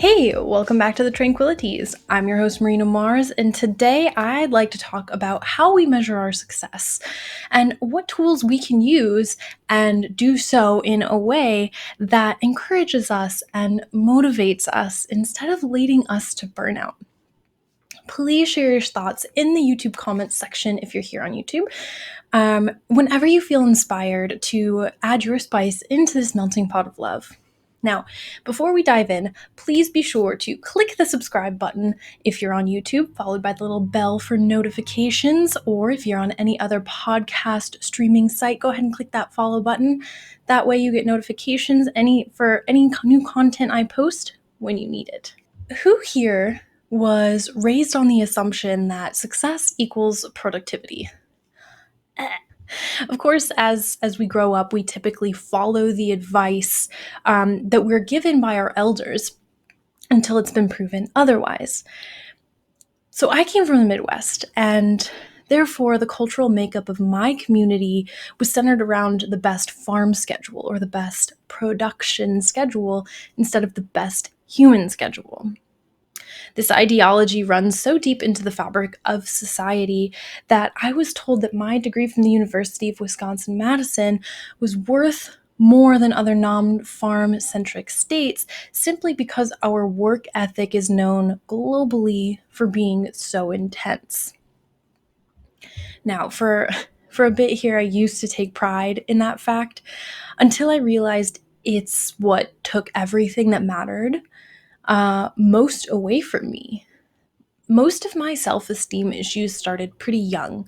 Hey, welcome back to the Tranquilli-TEASE. I'm your host, Marina Mars, and today I'd like to talk about how we measure our success and what tools we can use and do so in a way that encourages us and motivates us instead of leading us to burnout. Please share your thoughts in the YouTube comments section if you're here on YouTube. Whenever you feel inspired to add your spice into this melting pot of love. Now, before we dive in, please be sure to click the subscribe button if you're on YouTube, followed by the little bell for notifications, or if you're on any other podcast streaming site, go ahead and click that follow button. That way you get notifications for any new content I post when you need it. Who here was raised on the assumption that success equals productivity? Of course, as we grow up, we typically follow the advice that we're given by our elders until it's been proven otherwise. So I came from the Midwest, and therefore the cultural makeup of my community was centered around the best farm schedule or the best production schedule instead of the best human schedule. This ideology runs so deep into the fabric of society that I was told that my degree from the University of Wisconsin-Madison was worth more than other non-farm centric states simply because our work ethic is known globally for being so intense. Now, for a bit here, I used to take pride in that fact until I realized it's what took everything that mattered most away from me. Most of my self-esteem issues started pretty young.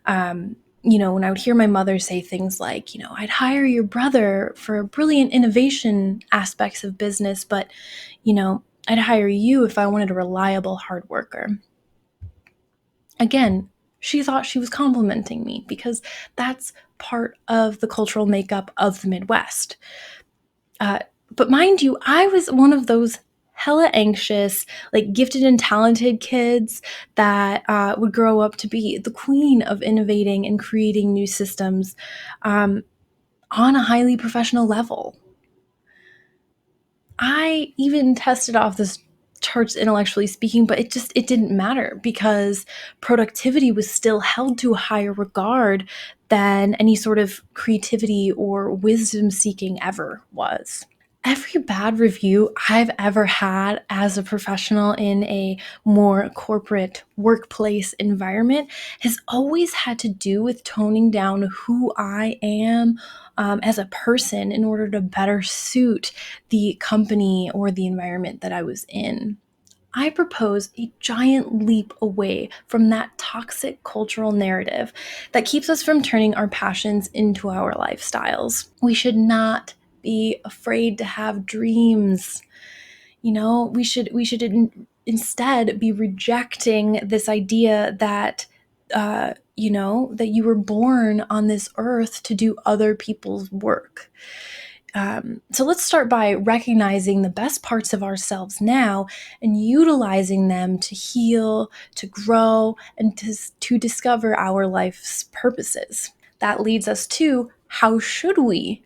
When I would hear my mother say things like, I'd hire your brother for brilliant innovation aspects of business, but, I'd hire you if I wanted a reliable hard worker. Again, she thought she was complimenting me because that's part of the cultural makeup of the Midwest. But mind you, I was one of those hella anxious, like gifted and talented kids that would grow up to be the queen of innovating and creating new systems on a highly professional level. I even tested off this charts intellectually speaking, but it didn't matter because productivity was still held to a higher regard than any sort of creativity or wisdom seeking ever was. Every bad review I've ever had as a professional in a more corporate workplace environment has always had to do with toning down who I am as a person in order to better suit the company or the environment that I was in. I propose a giant leap away from that toxic cultural narrative that keeps us from turning our passions into our lifestyles. We should not be afraid to have dreams. Instead be rejecting this idea that that you were born on this earth to do other people's work. So let's start by recognizing the best parts of ourselves now and utilizing them to heal, to grow, and to discover our life's purposes. That leads us to how should we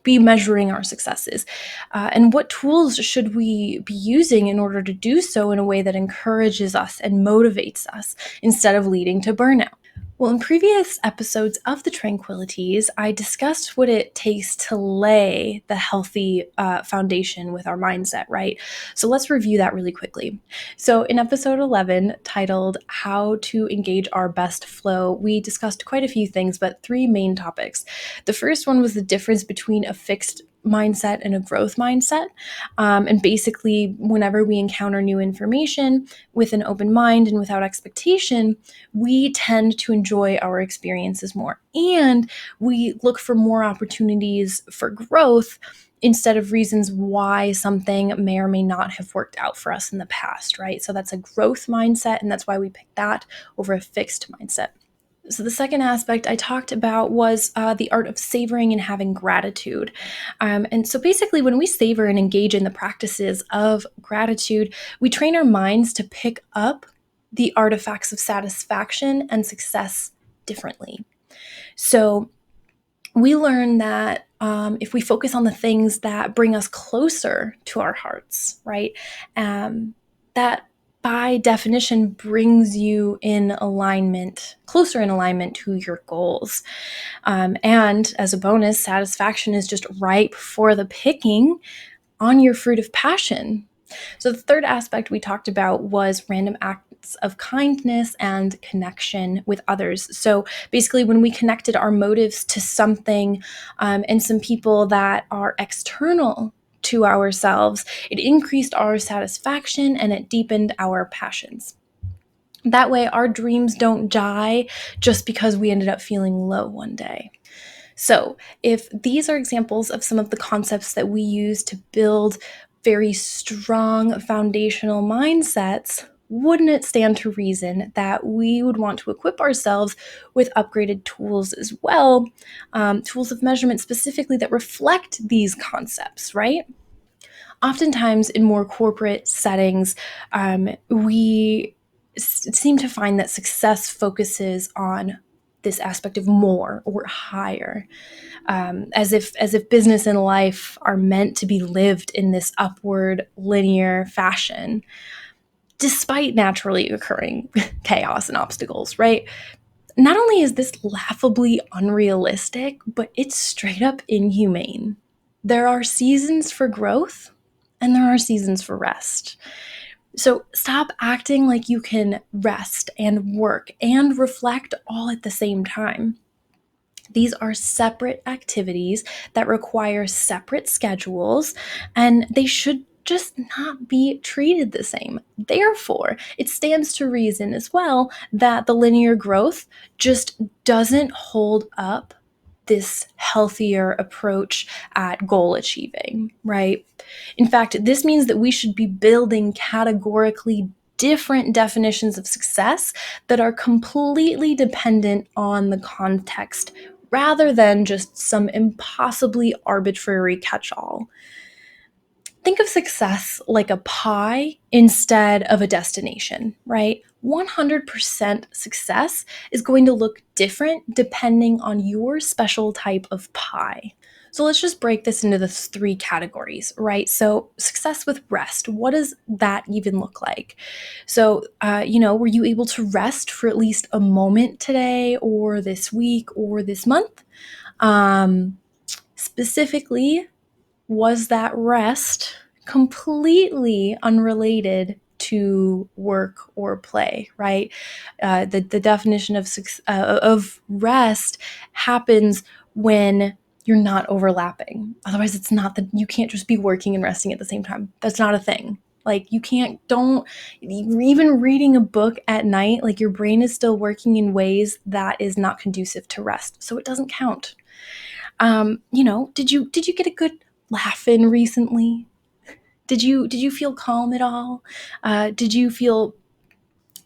be measuring our successes? And what tools should we be using in order to do so in a way that encourages us and motivates us instead of leading to burnout? Well, in previous episodes of the Tranquilli-TEASE, I discussed what it takes to lay the healthy foundation with our mindset, right? So let's review that really quickly. So in episode 11, titled How to Engage Our Best Flow, we discussed quite a few things, but three main topics. The first one was the difference between a fixed mindset and a growth mindset. And basically, whenever we encounter new information with an open mind and without expectation, we tend to enjoy our experiences more. And we look for more opportunities for growth instead of reasons why something may or may not have worked out for us in the past, right? So that's a growth mindset, and that's why we picked that over a fixed mindset. So the second aspect I talked about was the art of savoring and having gratitude. And so basically, when we savor and engage in the practices of gratitude, we train our minds to pick up the artifacts of satisfaction and success differently. So we learn that if we focus on the things that bring us closer to our hearts, right? That by definition brings you in alignment, closer in alignment to your goals. And as a bonus, satisfaction is just ripe for the picking on your fruit of passion. So the third aspect we talked about was random acts of kindness and connection with others. So basically, when we connected our motives to something and some people that are external to ourselves, it increased our satisfaction and it deepened our passions. That way, our dreams don't die just because we ended up feeling low one day. So, if these are examples of some of the concepts that we use to build very strong foundational mindsets, wouldn't it stand to reason that we would want to equip ourselves with upgraded tools as well, tools of measurement specifically that reflect these concepts, right? Oftentimes, in more corporate settings, we seem to find that success focuses on this aspect of more or higher, as if business and life are meant to be lived in this upward linear fashion, despite naturally occurring chaos and obstacles, right? Not only is this laughably unrealistic, but it's straight up inhumane. There are seasons for growth and there are seasons for rest. So stop acting like you can rest and work and reflect all at the same time. These are separate activities that require separate schedules, and they should just not be treated the same. Therefore, it stands to reason as well that the linear growth just doesn't hold up this healthier approach at goal achieving, right? In fact, this means that we should be building categorically different definitions of success that are completely dependent on the context rather than just some impossibly arbitrary catch all. Think of success like a pie instead of a destination, right? 100% success is going to look different depending on your special type of pie. So let's just break this into the three categories, right? So, success with rest, what does that even look like? So, were you able to rest for at least a moment today, or this week, or this month? Specifically, was that rest completely unrelated to work or play, right? The definition of rest happens when you're not overlapping. Otherwise, it's not that you can't just be working and resting at the same time. That's not a thing. Like, you can't, don't, even reading a book at night, like, your brain is still working in ways that is not conducive to rest. So it doesn't count. Did you get a good laugh in recently? Did you feel calm at all? Did you feel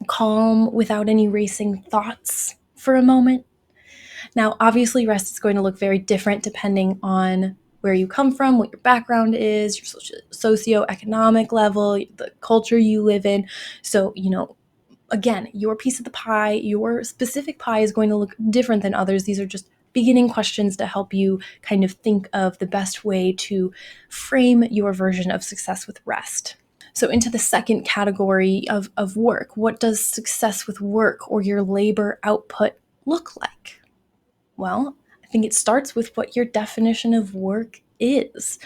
calm without any racing thoughts for a moment? Now, obviously, rest is going to look very different depending on where you come from, what your background is, your socioeconomic level, the culture you live in. So, again, your piece of the pie, your specific pie is going to look different than others. These are just beginning questions to help you kind of think of the best way to frame your version of success with rest. So, into the second category of work, what does success with work or your labor output look like? Well, I think it starts with what your definition of work is.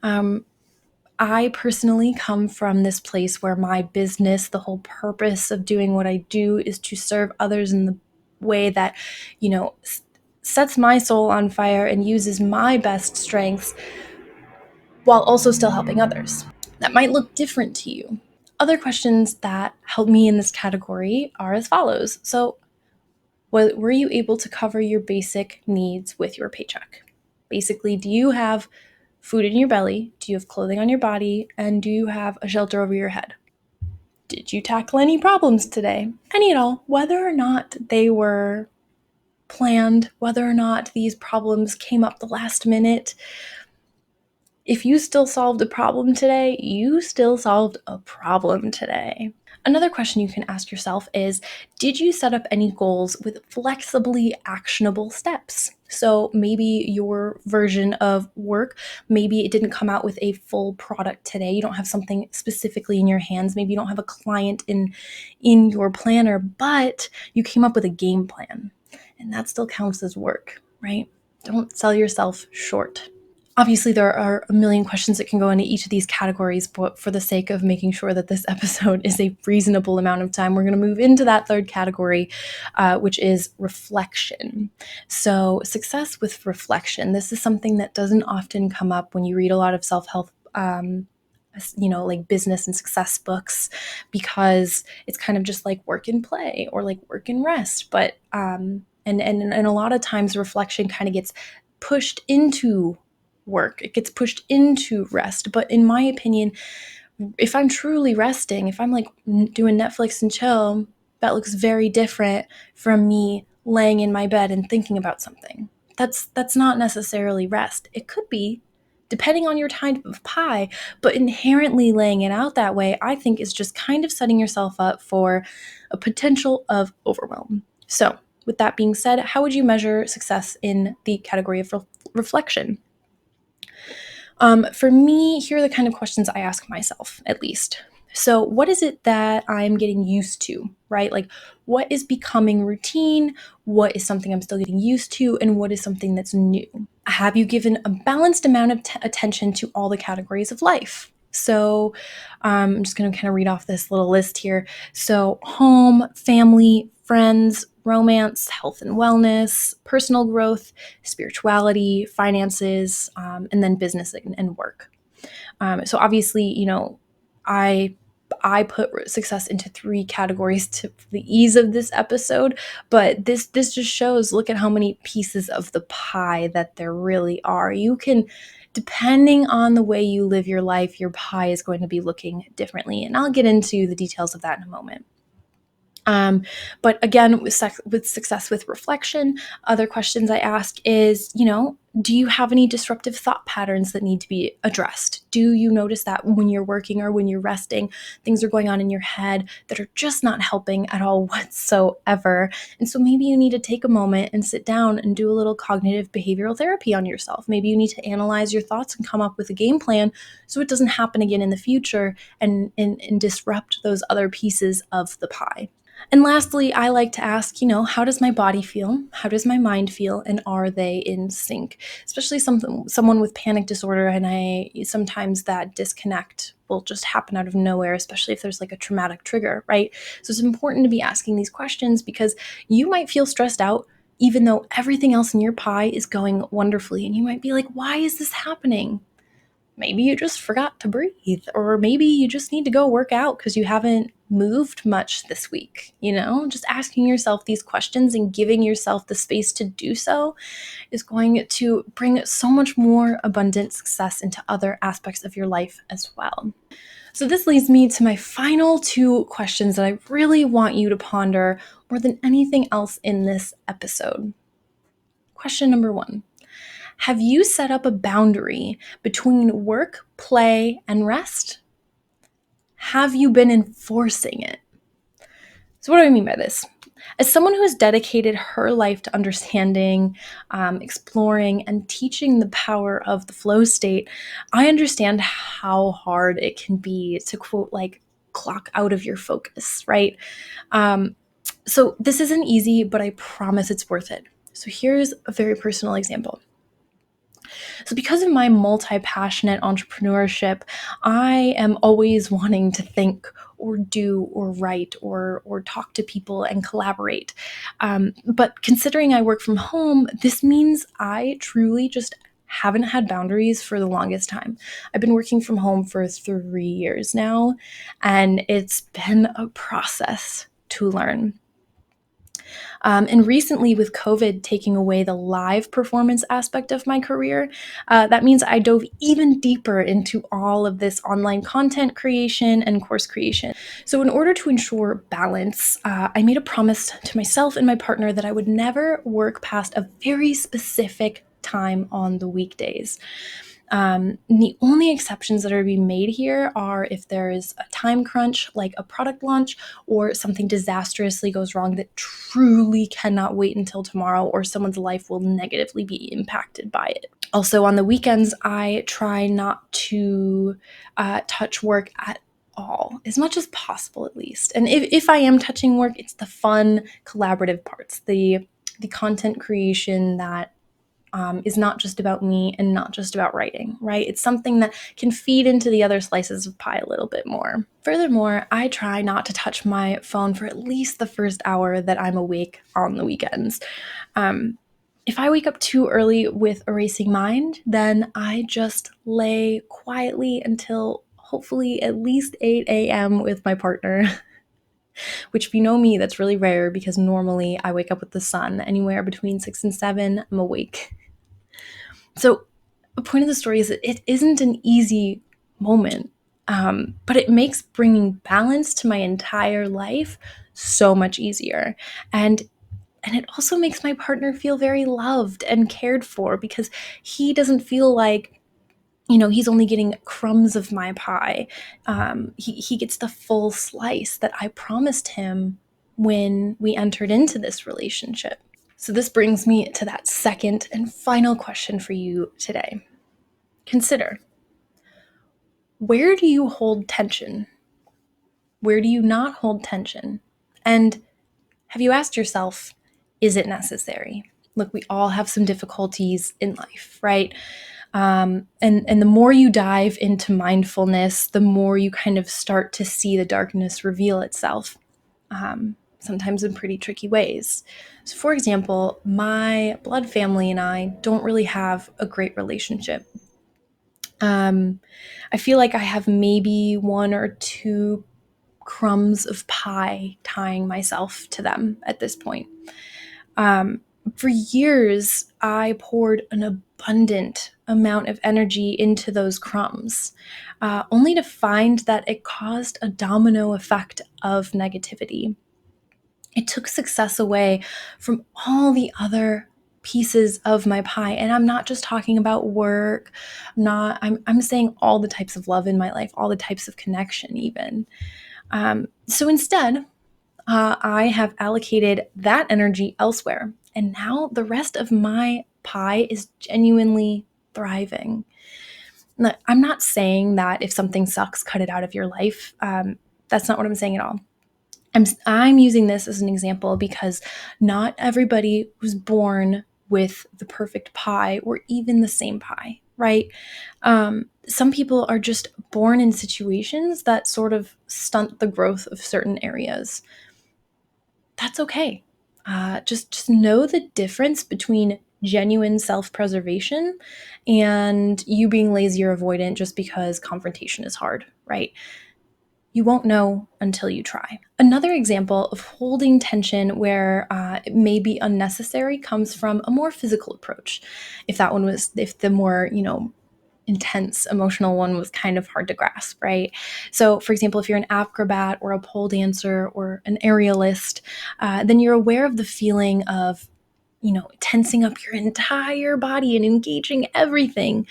I personally come from this place where my business, the whole purpose of doing what I do is to serve others in the way that, sets my soul on fire and uses my best strengths while also still helping others. That might look different to you. Other questions that help me in this category are as follows. So, were you able to cover your basic needs with your paycheck? Basically, do you have food in your belly? Do you have clothing on your body? And do you have a shelter over your head? Did you tackle any problems today? Any at all, whether or not they were planned, whether or not these problems came up the last minute. If you still solved a problem today, you still solved a problem today. Another question you can ask yourself is, did you set up any goals with flexibly actionable steps? So maybe your version of work, maybe it didn't come out with a full product today. You don't have something specifically in your hands. Maybe you don't have a client in your planner, but you came up with a game plan. And that still counts as work, right? Don't sell yourself short. Obviously, there are a million questions that can go into each of these categories, but for the sake of making sure that this episode is a reasonable amount of time, we're going to move into that third category, which is reflection. So, success with reflection. This is something that doesn't often come up when you read a lot of self-help like business and success books, because it's kind of just like work and play or like work and rest. But and a lot of times reflection kind of gets pushed into work. It gets pushed into rest. But in my opinion, if I'm truly resting, if I'm like doing Netflix and chill, that looks very different from me laying in my bed and thinking about something. That's not necessarily rest. It could be, depending on your type of pie, but inherently laying it out that way, I think, is just kind of setting yourself up for a potential of overwhelm. So, with that being said, how would you measure success in the category of reflection? For me, here are the kind of questions I ask myself, at least. So, what is it that I'm getting used to, right? Like, what is becoming routine? What is something I'm still getting used to? And what is something that's new? Have you given a balanced amount of attention to all the categories of life? So, I'm just going to kind of read off this little list here. So, home, family, friends, romance, health and wellness, personal growth, spirituality, finances, and then business and work. So obviously, I I put success into three categories to the ease of this episode, but this just shows, look at how many pieces of the pie that there really are. You can, depending on the way you live your life, your pie is going to be looking differently, and I'll get into the details of that in a moment. But again, with success with reflection, other questions I ask is, do you have any disruptive thought patterns that need to be addressed? Do you notice that when you're working or when you're resting, things are going on in your head that are just not helping at all whatsoever? And so maybe you need to take a moment and sit down and do a little cognitive behavioral therapy on yourself. Maybe you need to analyze your thoughts and come up with a game plan so it doesn't happen again in the future and disrupt those other pieces of the pie. And lastly, I like to ask, how does my body feel? How does my mind feel? And are they in sync? Especially someone with panic disorder, and sometimes that disconnect will just happen out of nowhere, especially if there's like a traumatic trigger, right? So it's important to be asking these questions, because you might feel stressed out even though everything else in your pie is going wonderfully. And you might be like, why is this happening? Maybe you just forgot to breathe, or maybe you just need to go work out because you haven't moved much this week. Just asking yourself these questions and giving yourself the space to do so is going to bring so much more abundant success into other aspects of your life as well. So this leads me to my final two questions that I really want you to ponder more than anything else in this episode. Question number one: have you set up a boundary between work, play, and rest? Have you been enforcing it? So what do I mean by this? As someone who has dedicated her life to understanding, exploring, and teaching the power of the flow state, I understand how hard it can be to, quote, like, clock out of your focus, right? So this isn't easy, but I promise it's worth it. So here's a very personal example. So because of my multi-passionate entrepreneurship, I am always wanting to think or do or write or talk to people and collaborate. But considering I work from home, this means I truly just haven't had boundaries for the longest time. I've been working from home for 3 years now, and it's been a process to learn. And recently, with COVID taking away the live performance aspect of my career, that means I dove even deeper into all of this online content creation and course creation. So, in order to ensure balance, I made a promise to myself and my partner that I would never work past a very specific time on the weekdays. The only exceptions that are being made here are if there is a time crunch, like a product launch, or something disastrously goes wrong that truly cannot wait until tomorrow, or someone's life will negatively be impacted by it. Also, on the weekends, I try not to touch work at all, as much as possible, at least. And if I am touching work, it's the fun, collaborative parts, the content creation that is not just about me and not just about writing, right? It's something that can feed into the other slices of pie a little bit more. Furthermore, I try not to touch my phone for at least the first hour that I'm awake on the weekends. If I wake up too early with a racing mind, then I just lay quietly until hopefully at least 8 a.m. with my partner. Which, if you know me, that's really rare because normally I wake up with the sun. Anywhere between 6 and 7, I'm awake. So, the point of the story is that it isn't an easy moment, but it makes bringing balance to my entire life so much easier. And it also makes my partner feel very loved and cared for because he doesn't feel like, he's only getting crumbs of my pie. He gets the full slice that I promised him when we entered into this relationship. So this brings me to that second and final question for you today. Consider, where do you hold tension? Where do you not hold tension? And have you asked yourself, is it necessary? Look, we all have some difficulties in life, right? And the more you dive into mindfulness, the more you kind of start to see the darkness reveal itself, sometimes in pretty tricky ways. So, for example, my blood family and I don't really have a great relationship. I feel like I have maybe one or two crumbs of pie tying myself to them at this point. For years, I poured an abundant amount of energy into those crumbs, only to find that it caused a domino effect of negativity. It took success away from all the other pieces of my pie. And I'm not just talking about work. I'm saying all the types of love in my life, all the types of connection, even. So instead, I have allocated that energy elsewhere. And now the rest of my pie is genuinely thriving. Now, I'm not saying that if something sucks, cut it out of your life. That's not what I'm saying at all. I'm using this as an example because not everybody was born with the perfect pie or even the same pie, right? Some people are just born in situations that sort of stunt the growth of certain areas. That's okay. Just know the difference between genuine self-preservation and you being lazy or avoidant just because confrontation is hard, right? You won't know until you try. Another example of holding tension where it may be unnecessary comes from a more physical approach. If the more, intense emotional one was kind of hard to grasp, right? So, for example, if you're an acrobat or a pole dancer or an aerialist, then you're aware of the feeling of, tensing up your entire body and engaging everything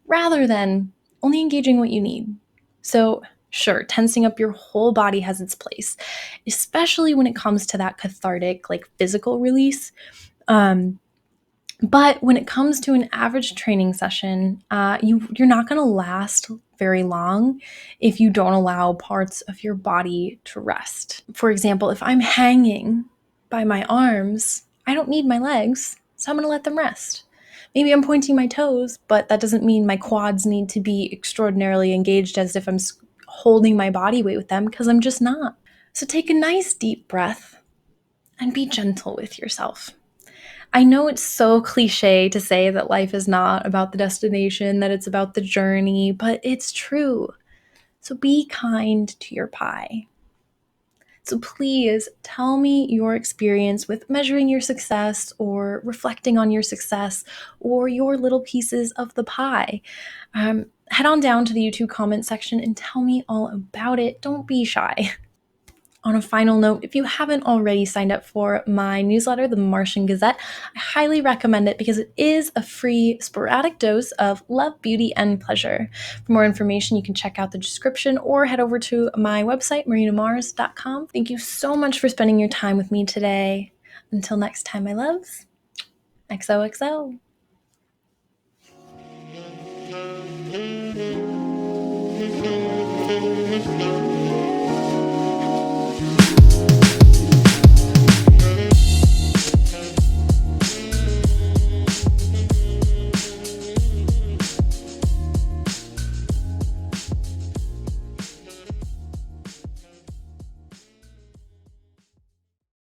rather than only engaging what you need. So, sure, tensing up your whole body has its place, especially when it comes to that cathartic, like physical release. But when it comes to an average training session, you're not going to last very long if you don't allow parts of your body to rest. For example, if I'm hanging by my arms, I don't need my legs, so I'm going to let them rest. Maybe I'm pointing my toes, but that doesn't mean my quads need to be extraordinarily engaged as if I'm holding my body weight with them, because I'm just not. So take a nice deep breath and be gentle with yourself. I know it's so cliche to say that life is not about the destination, that it's about the journey, but it's true. So be kind to your pie. So please tell me your experience with measuring your success or reflecting on your success or your little pieces of the pie. Head on down to the YouTube comment section and tell me all about it. Don't be shy. On a final note, if you haven't already signed up for my newsletter, the Martian Gazette, I highly recommend it because it is a free, sporadic dose of love, beauty, and pleasure. For more information, you can check out the description or head over to my website, marinamars.com. Thank you so much for spending your time with me today. Until next time, my loves, XOXO.